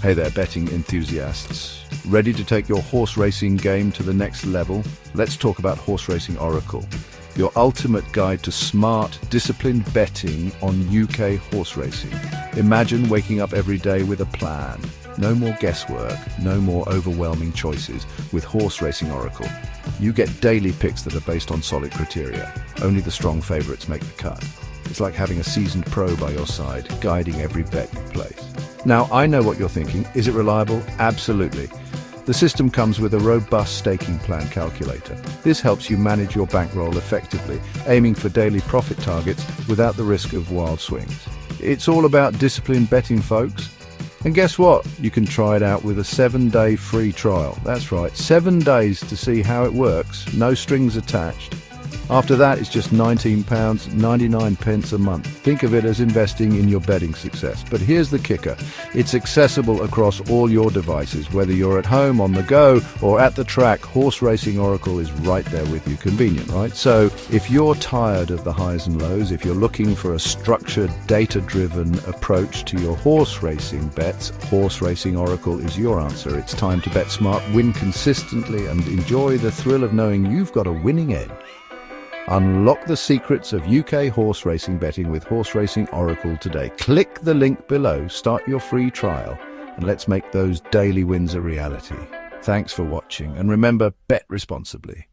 Hey there, betting enthusiasts. Ready to take your horse racing game to the next level? Let's talk about Horse Racing Oracle, your ultimate guide to smart, disciplined betting on UK horse racing. Imagine waking up every day with a plan. No more guesswork, no more overwhelming choices. With Horse Racing Oracle, you get daily picks that are based on solid criteria. Only the strong favourites make the cut. It's like having a seasoned pro by your side, guiding every bet you place. Now, I know what you're thinking. Is it reliable? Absolutely. The system comes with a robust staking plan calculator. This helps you manage your bankroll effectively, aiming for daily profit targets without the risk of wild swings. It's all about disciplined betting, folks. And guess what? You can try it out with a 7-day free trial. That's right, 7 days to see how it works, no strings attached. After that, it's just £19.99 a month. Think of it as investing in your betting success. But here's the kicker. It's accessible across all your devices. Whether you're at home, on the go, or at the track, Horse Racing Oracle is right there with you. Convenient, right? So if you're tired of the highs and lows, if you're looking for a structured, data-driven approach to your horse racing bets, Horse Racing Oracle is your answer. It's time to bet smart, win consistently, and enjoy the thrill of knowing you've got a winning edge. Unlock the secrets of UK horse racing betting with Horse Racing Oracle today. Click the link below, start your free trial, and let's make those daily wins a reality. Thanks for watching, and remember, bet responsibly.